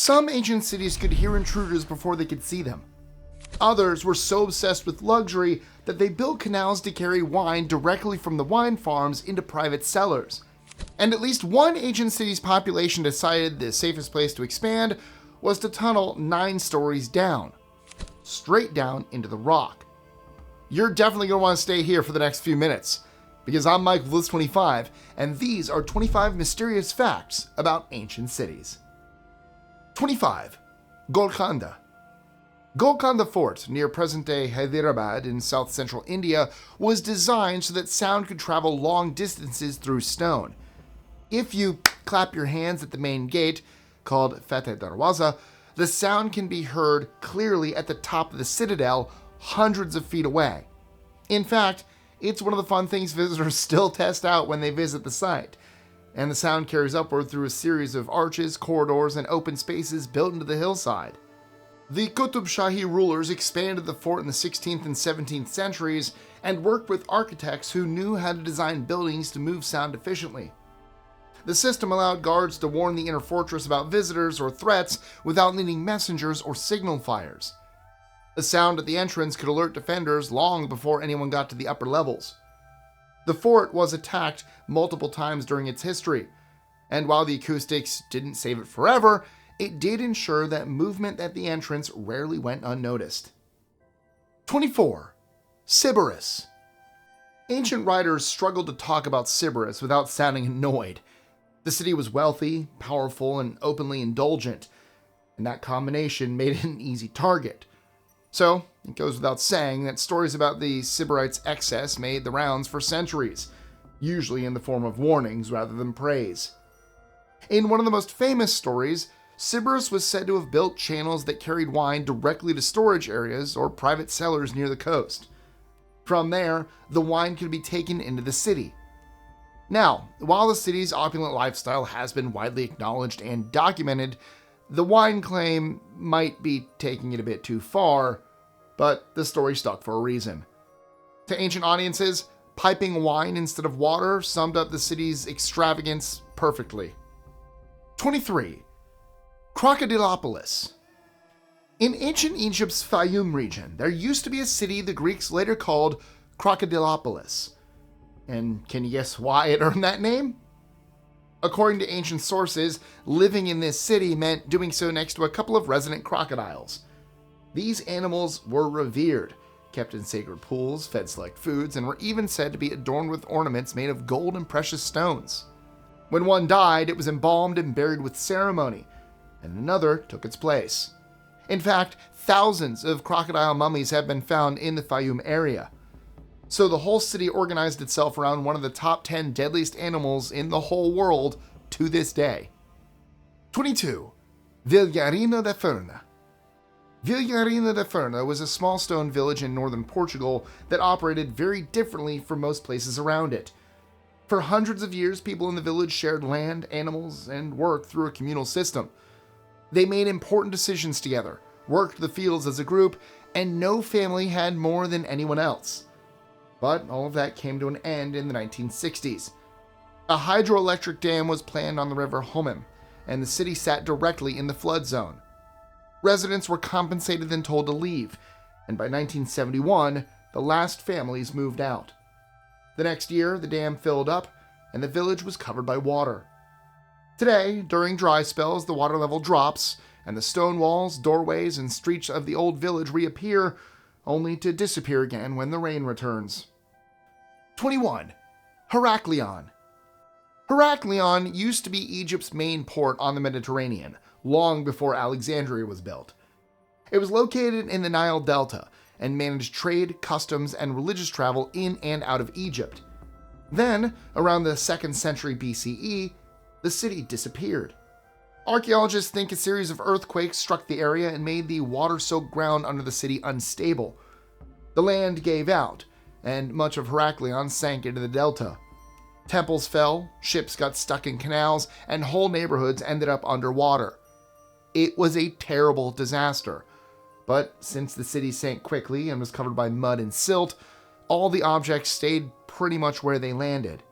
Some ancient cities could hear intruders before they could see them. Others were so obsessed with luxury that they built canals to carry wine directly from the wine farms into private cellars. And at least one ancient city's population decided the safest place to expand was to tunnel 9 stories down, straight down into the rock. You're definitely going to want to stay here for the next few minutes, because I'm Mike with List 25, and these are 25 mysterious facts about ancient cities. 25. Golconda. Golconda Fort, near present-day Hyderabad in south-central India, was designed so that sound could travel long distances through stone. If you clap your hands at the main gate, called Fateh Darwaza, the sound can be heard clearly at the top of the citadel, hundreds of feet away. In fact, it's one of the fun things visitors still test out when they visit the site, and the sound carries upward through a series of arches, corridors, and open spaces built into the hillside. The Qutb Shahi rulers expanded the fort in the 16th and 17th centuries and worked with architects who knew how to design buildings to move sound efficiently. The system allowed guards to warn the inner fortress about visitors or threats without needing messengers or signal fires. The sound at the entrance could alert defenders long before anyone got to the upper levels. The fort was attacked multiple times during its history, and while the acoustics didn't save it forever, it did ensure that movement at the entrance rarely went unnoticed. 24. Sybaris. Ancient writers struggled to talk about Sybaris without sounding annoyed. The city was wealthy, powerful, and openly indulgent, and that combination made it an easy target. So, it goes without saying that stories about the Sybarites' excess made the rounds for centuries, usually in the form of warnings rather than praise. In one of the most famous stories, Sybaris was said to have built channels that carried wine directly to storage areas or private cellars near the coast. From there, the wine could be taken into the city. Now, while the city's opulent lifestyle has been widely acknowledged and documented, the wine claim might be taking it a bit too far, but the story stuck for a reason. To ancient audiences, piping wine instead of water summed up the city's extravagance perfectly. 23. Crocodilopolis. In ancient Egypt's Fayum region, there used to be a city the Greeks later called Crocodilopolis. And can you guess why it earned that name? According to ancient sources, living in this city meant doing so next to a couple of resident crocodiles. These animals were revered, kept in sacred pools, fed select foods, and were even said to be adorned with ornaments made of gold and precious stones. When one died, it was embalmed and buried with ceremony, and another took its place. In fact, thousands of crocodile mummies have been found in the Fayum area. So the whole city organized itself around one of the top 10 deadliest animals in the whole world to this day. 22. Vilarinho Da Furna. Vilarinho Da Furna was a small stone village in northern Portugal that operated very differently from most places around it. For hundreds of years, people in the village shared land, animals, and work through a communal system. They made important decisions together, worked the fields as a group, and no family had more than anyone else. But all of that came to an end in the 1960s. A hydroelectric dam was planned on the river Homem, and the city sat directly in the flood zone. Residents were compensated and told to leave, and by 1971, the last families moved out. The next year, the dam filled up, and the village was covered by water. Today, during dry spells, the water level drops, and the stone walls, doorways, and streets of the old village reappear, only to disappear again when the rain returns. 21. Heracleion. Heracleion used to be Egypt's main port on the Mediterranean, long before Alexandria was built. It was located in the Nile Delta and managed trade, customs, and religious travel in and out of Egypt. Then, around the 2nd century BCE, the city disappeared. Archaeologists think a series of earthquakes struck the area and made the water-soaked ground under the city unstable. The land gave out, and much of Heracleion sank into the delta. Temples fell, ships got stuck in canals, and whole neighborhoods ended up underwater. It was a terrible disaster, but since the city sank quickly and was covered by mud and silt, all the objects stayed pretty much where they landed.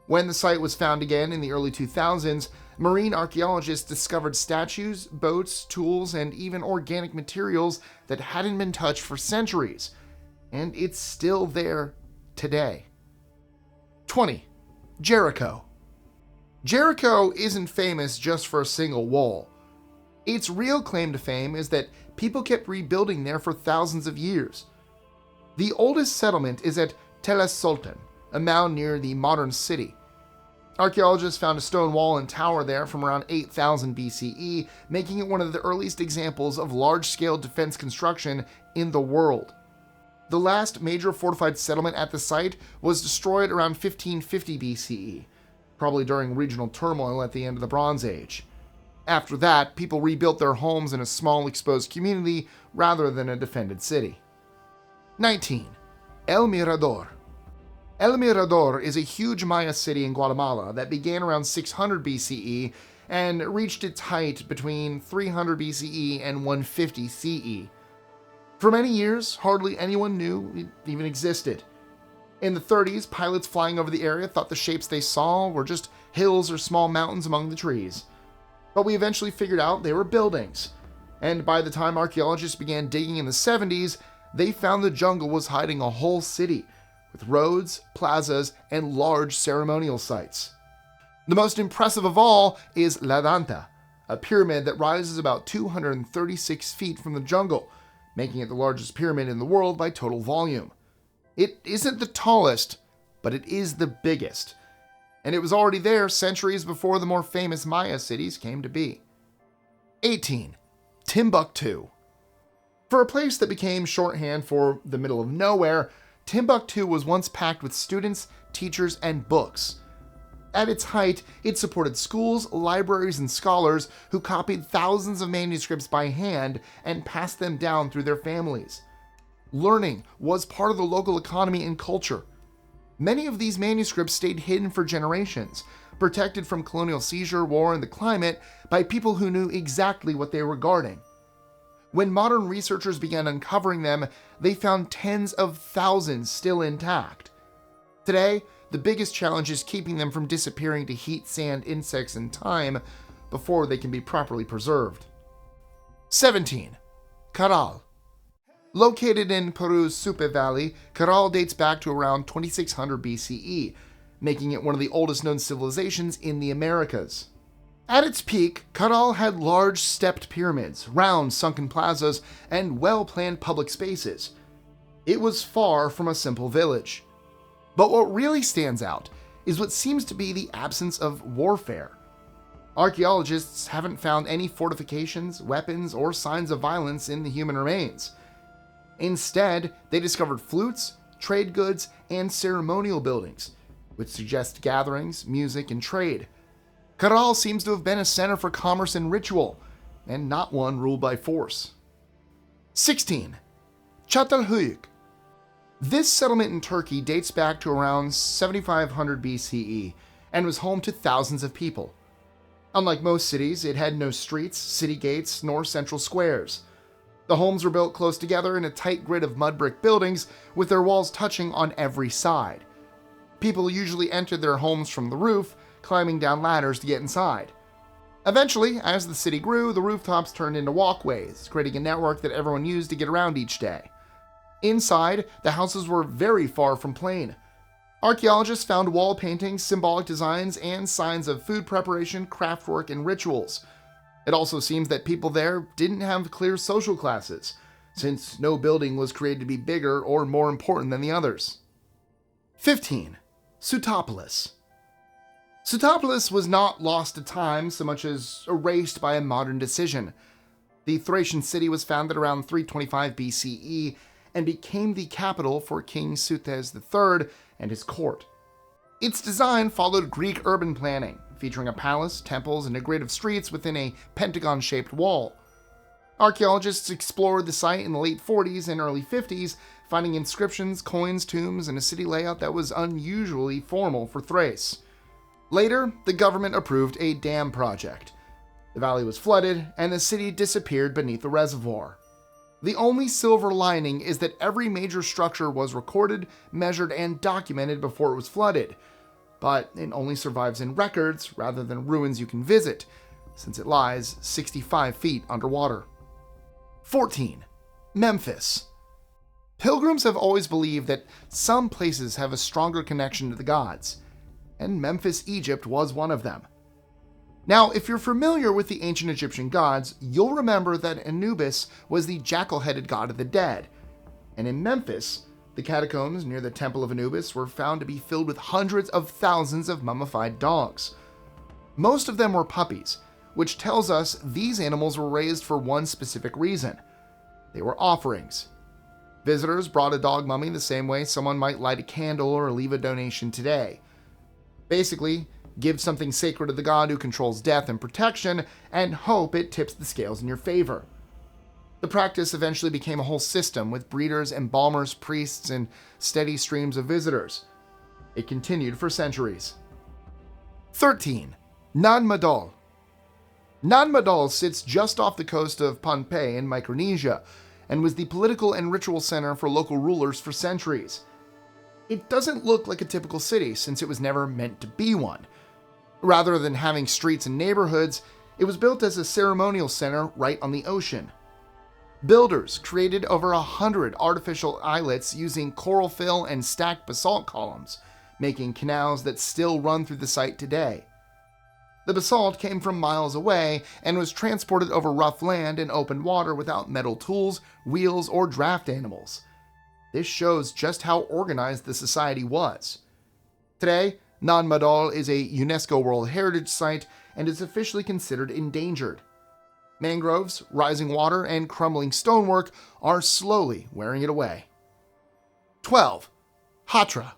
When the site was found again in the early 2000s, Marine archaeologists discovered statues, boats, tools, and even organic materials that hadn't been touched for centuries, and it's still there today. 20. Jericho. Jericho isn't famous just for a single wall. Its real claim to fame is that people kept rebuilding there for thousands of years. The oldest settlement is at Tel Sultan, a mound near the modern city. Archaeologists found a stone wall and tower there from around 8000 BCE, making it one of the earliest examples of large-scale defense construction in the world. The last major fortified settlement at the site was destroyed around 1550 BCE, probably during regional turmoil at the end of the Bronze Age. After that, people rebuilt their homes in a small exposed community rather than a defended city. 19. El Mirador. El Mirador is a huge Maya city in Guatemala that began around 600 BCE and reached its height between 300 BCE and 150 CE. For many years, hardly anyone knew it even existed. In the 30s, pilots flying over the area thought the shapes they saw were just hills or small mountains among the trees. But we eventually figured out they were buildings, and by the time archaeologists began digging in the 70s, they found the jungle was hiding a whole city, with roads, plazas, and large ceremonial sites. The most impressive of all is La Danta, a pyramid that rises about 236 feet from the jungle, making it the largest pyramid in the world by total volume. It isn't the tallest, but it is the biggest, and it was already there centuries before the more famous Maya cities came to be. 18. Timbuktu. For a place that became shorthand for the middle of nowhere, Timbuktu was once packed with students, teachers, and books. At its height, it supported schools, libraries, and scholars who copied thousands of manuscripts by hand and passed them down through their families. Learning was part of the local economy and culture. Many of these manuscripts stayed hidden for generations, protected from colonial seizure, war, and the climate by people who knew exactly what they were guarding. When modern researchers began uncovering them, they found tens of thousands still intact. Today, the biggest challenge is keeping them from disappearing to heat, sand, insects, and time before they can be properly preserved. 17. Caral. Located in Peru's Supe Valley, Caral dates back to around 2600 BCE, making it one of the oldest known civilizations in the Americas. At its peak, Caral had large stepped pyramids, round sunken plazas, and well-planned public spaces. It was far from a simple village. But what really stands out is what seems to be the absence of warfare. Archaeologists haven't found any fortifications, weapons, or signs of violence in the human remains. Instead, they discovered flutes, trade goods, and ceremonial buildings, which suggest gatherings, music, and trade. Caral seems to have been a center for commerce and ritual, and not one ruled by force. 16. Çatalhöyük. This settlement in Turkey dates back to around 7500 BCE and was home to thousands of people. Unlike most cities, it had no streets, city gates, nor central squares. The homes were built close together in a tight grid of mud brick buildings with their walls touching on every side. People usually entered their homes from the roof, climbing down ladders to get inside. Eventually, as the city grew, the rooftops turned into walkways, creating a network that everyone used to get around each day. Inside, the houses were very far from plain. Archaeologists found wall paintings, symbolic designs, and signs of food preparation, craftwork, and rituals. It also seems that people there didn't have clear social classes, since no building was created to be bigger or more important than the others. 15. Seuthopolis. Seuthopolis was not lost to time so much as erased by a modern decision. The Thracian city was founded around 325 BCE and became the capital for King Seuthes III and his court. Its design followed Greek urban planning, featuring a palace, temples, and a grid of streets within a pentagon-shaped wall. Archaeologists explored the site in the late 40s and early 50s, finding inscriptions, coins, tombs, and a city layout that was unusually formal for Thrace. Later, the government approved a dam project. The valley was flooded, and the city disappeared beneath the reservoir. The only silver lining is that every major structure was recorded, measured, and documented before it was flooded. but it only survives in records rather than ruins you can visit, since it lies 65 feet underwater. 14. Memphis. Pilgrims have always believed that some places have a stronger connection to the gods, and Memphis, Egypt was one of them. Now, if you're familiar with the ancient Egyptian gods, you'll remember that Anubis was the jackal-headed god of the dead, and in Memphis, the catacombs near the Temple of Anubis were found to be filled with hundreds of thousands of mummified dogs. Most of them were puppies, which tells us these animals were raised for one specific reason. They were offerings. Visitors brought a dog mummy the same way someone might light a candle or leave a donation today. Basically, give something sacred to the god who controls death and protection, and hope it tips the scales in your favor. The practice eventually became a whole system with breeders, embalmers, priests, and steady streams of visitors. It continued for centuries. 13. Nan Madol. Nan Madol sits just off the coast of Pohnpei in Micronesia, and was the political and ritual center for local rulers for centuries. It doesn't look like a typical city since it was never meant to be one. Rather than having streets and neighborhoods, it was built as a ceremonial center right on the ocean. Builders created over 100 artificial islets using coral fill and stacked basalt columns, making canals that still run through the site today. The basalt came from miles away and was transported over rough land and open water without metal tools, wheels, or draft animals. This shows just how organized the society was. Today, Nan Madol is a UNESCO World Heritage Site and is officially considered endangered. Mangroves, rising water, and crumbling stonework are slowly wearing it away. 12. Hatra.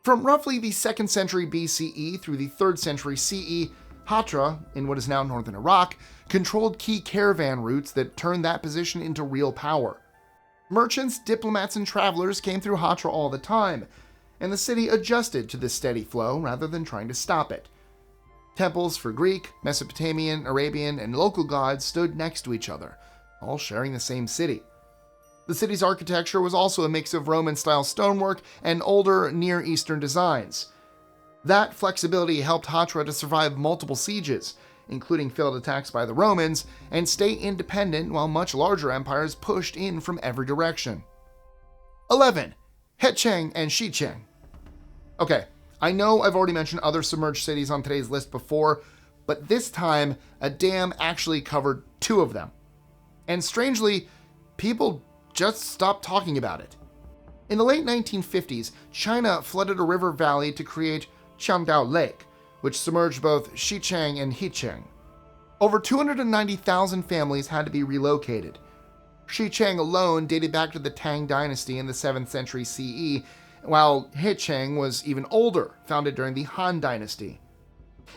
From roughly the 2nd century BCE through the 3rd century CE, Hatra, in what is now northern Iraq, controlled key caravan routes that turned that position into real power. Merchants, diplomats, and travelers came through Hatra all the time, and the city adjusted to this steady flow rather than trying to stop it. Temples for Greek, Mesopotamian, Arabian, and local gods stood next to each other, all sharing the same city. The city's architecture was also a mix of Roman-style stonework and older Near Eastern designs. That flexibility helped Hatra to survive multiple sieges, including failed attacks by the Romans, and stay independent while much larger empires pushed in from every direction. 11. Cheng Shi Cheng. Okay, I know I've already mentioned other submerged cities on today's list before, but this time a dam actually covered 2 of them. And strangely, people just stopped talking about it. In the late 1950s, China flooded a river valley to create Qiangdao Lake, which submerged both Xicheng and Hicheng. Over 290,000 families had to be relocated. Xicheng alone dated back to the Tang Dynasty in the 7th century CE, while Hicheng was even older, founded during the Han Dynasty.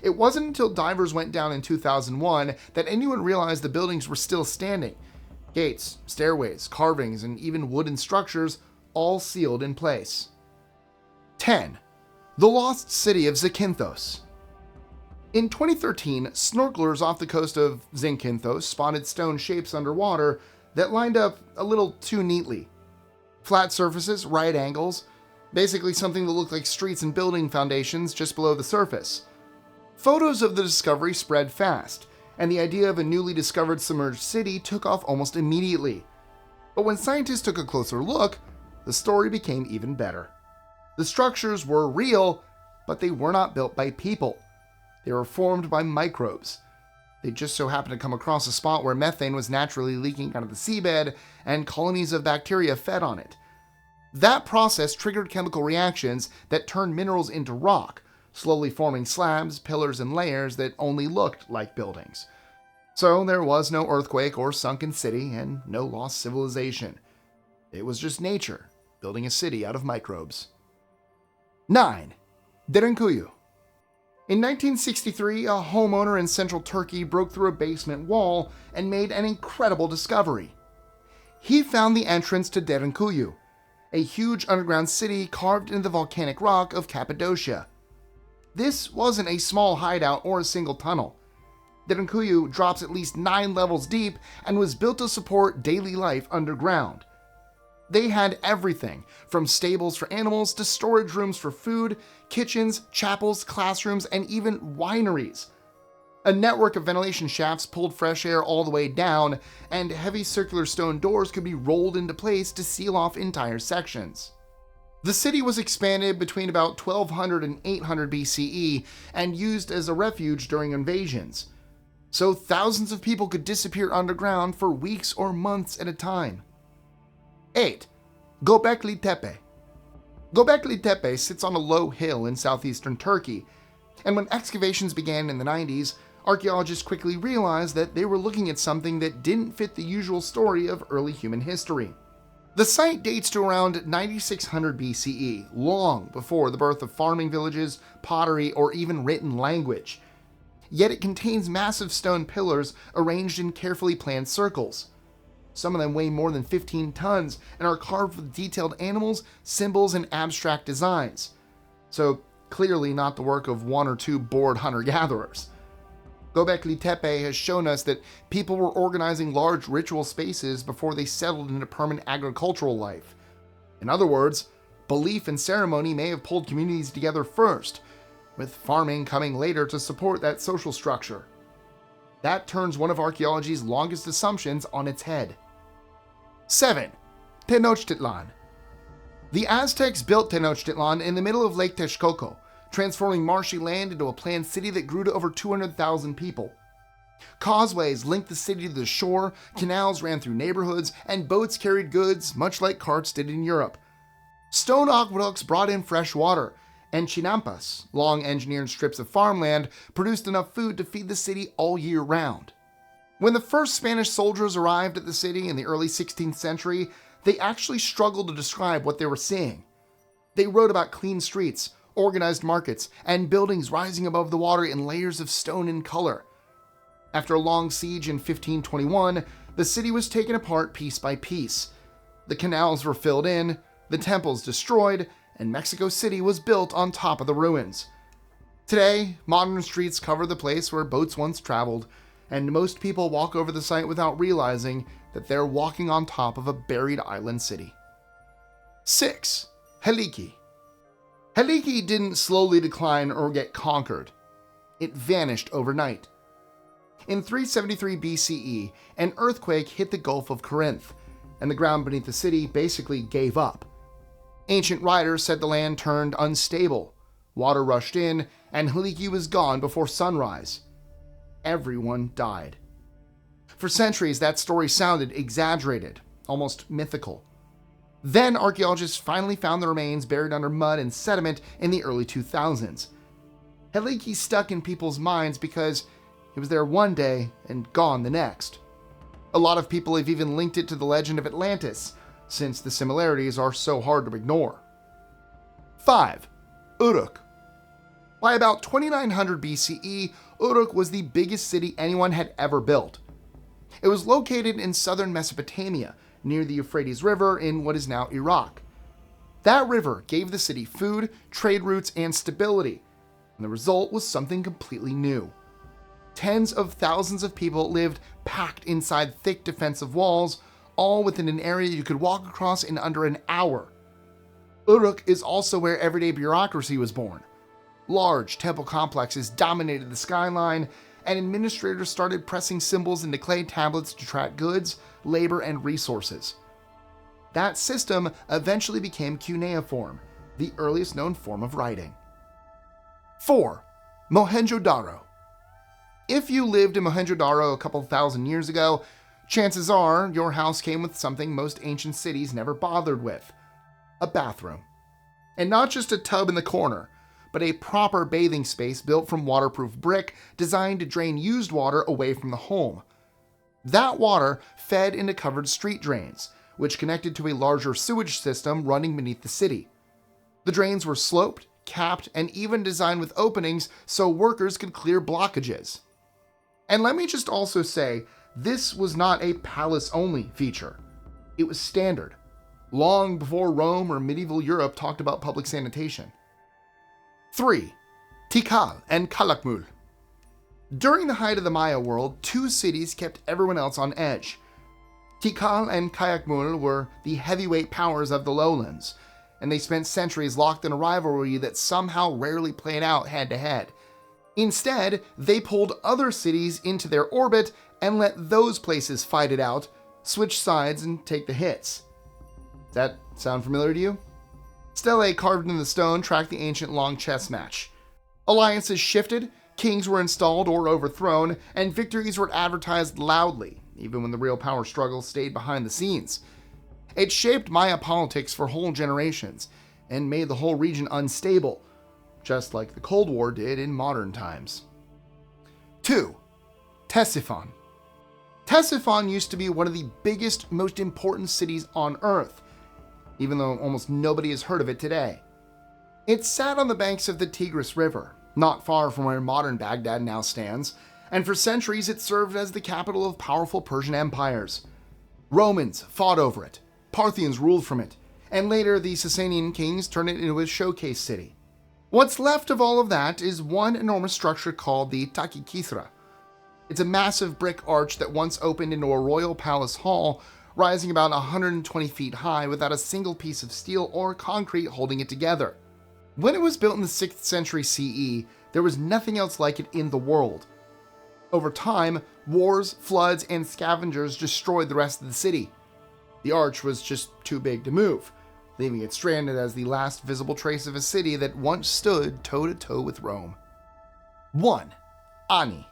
It wasn't until divers went down in 2001 that anyone realized the buildings were still standing. Gates, stairways, carvings, and even wooden structures all sealed in place. 10. The Lost City of Zakynthos. In 2013, snorkelers off the coast of Zakynthos spotted stone shapes underwater that lined up a little too neatly. Flat surfaces, right angles, basically something that looked like streets and building foundations just below the surface. Photos of the discovery spread fast, and the idea of a newly discovered submerged city took off almost immediately. But when scientists took a closer look, the story became even better. The structures were real, but they were not built by people. They were formed by microbes. They just so happened to come across a spot where methane was naturally leaking out of the seabed, and colonies of bacteria fed on it. That process triggered chemical reactions that turned minerals into rock, slowly forming slabs, pillars, and layers that only looked like buildings. So there was no earthquake or sunken city, and no lost civilization. It was just nature, building a city out of microbes. 9. Derinkuyu. In 1963, a homeowner in central Turkey broke through a basement wall and made an incredible discovery. He found the entrance to Derinkuyu, a huge underground city carved into the volcanic rock of Cappadocia. This wasn't a small hideout or a single tunnel. Derinkuyu drops at least 9 levels deep and was built to support daily life underground. They had everything, from stables for animals to storage rooms for food, kitchens, chapels, classrooms, and even wineries. A network of ventilation shafts pulled fresh air all the way down, and heavy circular stone doors could be rolled into place to seal off entire sections. The city was expanded between about 1200 and 800 BCE and used as a refuge during invasions, so thousands of people could disappear underground for weeks or months at a time. 8. Gobekli Tepe. Gobekli Tepe sits on a low hill in southeastern Turkey, and when excavations began in the 90s, archaeologists quickly realized that they were looking at something that didn't fit the usual story of early human history. The site dates to around 9600 BCE, long before the birth of farming villages, pottery, or even written language. Yet it contains massive stone pillars arranged in carefully planned circles. Some of them weigh more than 15 tons and are carved with detailed animals, symbols, and abstract designs. So clearly not the work of one or two bored hunter-gatherers. Gobekli Tepe has shown us that people were organizing large ritual spaces before they settled into permanent agricultural life. In other words, belief and ceremony may have pulled communities together first, with farming coming later to support that social structure. That turns one of archaeology's longest assumptions on its head. 7. Tenochtitlán. The Aztecs built Tenochtitlan in the middle of Lake Texcoco, transforming marshy land into a planned city that grew to over 200,000 people. Causeways linked the city to the shore, canals ran through neighborhoods, and boats carried goods, much like carts did in Europe. Stone aqueducts brought in fresh water, and chinampas, long engineered strips of farmland, produced enough food to feed the city all year round. When the first Spanish soldiers arrived at the city in the early 16th century, they actually struggled to describe what they were seeing. They wrote about clean streets, organized markets, and buildings rising above the water in layers of stone and color. After a long siege in 1521, the city was taken apart piece by piece. The canals were filled in, the temples destroyed, and Mexico City was built on top of the ruins. Today, modern streets cover the place where boats once traveled, and most people walk over the site without realizing that they're walking on top of a buried island city. 6. Helike. Helike didn't slowly decline or get conquered. It vanished overnight. In 373 BCE, an earthquake hit the Gulf of Corinth, and the ground beneath the city basically gave up. Ancient writers said the land turned unstable, water rushed in, and Helike was gone before sunrise. Everyone died. For centuries, that story sounded exaggerated, almost mythical. Then archaeologists finally found the remains buried under mud and sediment in the early 2000s. Helike stuck in people's minds because it was there one day and gone the next. A lot of people have even linked it to the legend of Atlantis, since the similarities are so hard to ignore. 5. Uruk. By about 2900 BCE, Uruk was the biggest city anyone had ever built. It was located in southern Mesopotamia, near the Euphrates River in what is now Iraq. That river gave the city food, trade routes, and stability, and the result was something completely new. Tens of thousands of people lived packed inside thick defensive walls, all within an area you could walk across in under an hour. Uruk is also where everyday bureaucracy was born. Large temple complexes dominated the skyline, and administrators started pressing symbols into clay tablets to track goods, labor, and resources. That system eventually became cuneiform, the earliest known form of writing. 4. Mohenjo-Daro. If you lived in Mohenjo-Daro a couple thousand years ago, chances are your house came with something most ancient cities never bothered with: a bathroom. And not just a tub in the corner, but a proper bathing space built from waterproof brick designed to drain used water away from the home. That water fed into covered street drains, which connected to a larger sewage system running beneath the city. The drains were sloped, capped, and even designed with openings so workers could clear blockages. And let me just also say, this was not a palace-only feature. It was standard, long before Rome or medieval Europe talked about public sanitation. 3. Tikal and Calakmul. During the height of the Maya world, two cities kept everyone else on edge: Tikal and Calakmul were the heavyweight powers of the lowlands, and they spent centuries locked in a rivalry that somehow rarely played out head-to-head. Instead, they pulled other cities into their orbit and let those places fight it out, switch sides, and take the hits. Does that sound familiar to you? Stelae carved in the stone track the ancient long chess match. Alliances shifted, kings were installed or overthrown, and victories were advertised loudly, even when the real power struggle stayed behind the scenes. It shaped Maya politics for whole generations, and made the whole region unstable, just like the Cold War did in modern times. 2. Ctesiphon. Ctesiphon used to be one of the biggest, most important cities on Earth, even though almost nobody has heard of it today. It sat on the banks of the Tigris River, not far from where modern Baghdad now stands, and for centuries it served as the capital of powerful Persian empires. Romans fought over it, Parthians ruled from it, and later the Sasanian kings turned it into a showcase city. What's left of all of that is one enormous structure called the Takikithra. It's a massive brick arch that once opened into a royal palace hall, rising about 120 feet high without a single piece of steel or concrete holding it together. When it was built in the 6th century CE, there was nothing else like it in the world. Over time, wars, floods, and scavengers destroyed the rest of the city. The arch was just too big to move, leaving it stranded as the last visible trace of a city that once stood toe-to-toe with Rome. 1. Ani.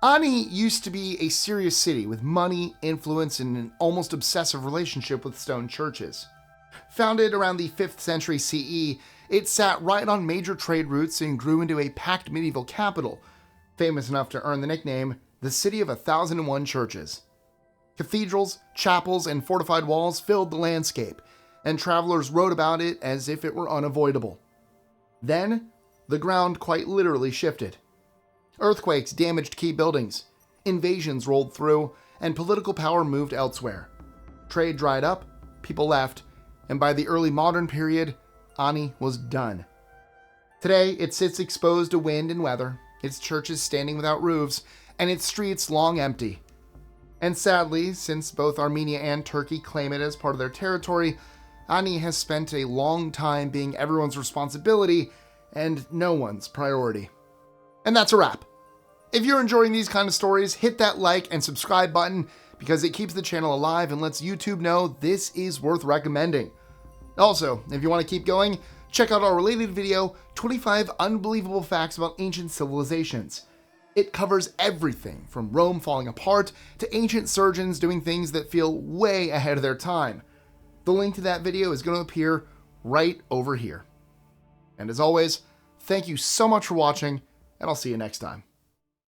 Ani used to be a serious city with money, influence, and an almost obsessive relationship with stone churches. Founded around the 5th century CE, it sat right on major trade routes and grew into a packed medieval capital, famous enough to earn the nickname the City of 1,001 Churches. Cathedrals, chapels, and fortified walls filled the landscape, and travelers wrote about it as if it were unavoidable. Then, the ground quite literally shifted. Earthquakes damaged key buildings, invasions rolled through, and political power moved elsewhere. Trade dried up, people left, and by the early modern period, Ani was done. Today, it sits exposed to wind and weather, its churches standing without roofs, and its streets long empty. And sadly, since both Armenia and Turkey claim it as part of their territory, Ani has spent a long time being everyone's responsibility and no one's priority. And that's a wrap. If you're enjoying these kind of stories, hit that like and subscribe button because it keeps the channel alive and lets YouTube know this is worth recommending. Also, if you want to keep going, check out our related video, 25 Unbelievable Facts About Ancient Civilizations. It covers everything from Rome falling apart to ancient surgeons doing things that feel way ahead of their time. The link to that video is going to appear right over here. And as always, thank you so much for watching, and I'll see you next time.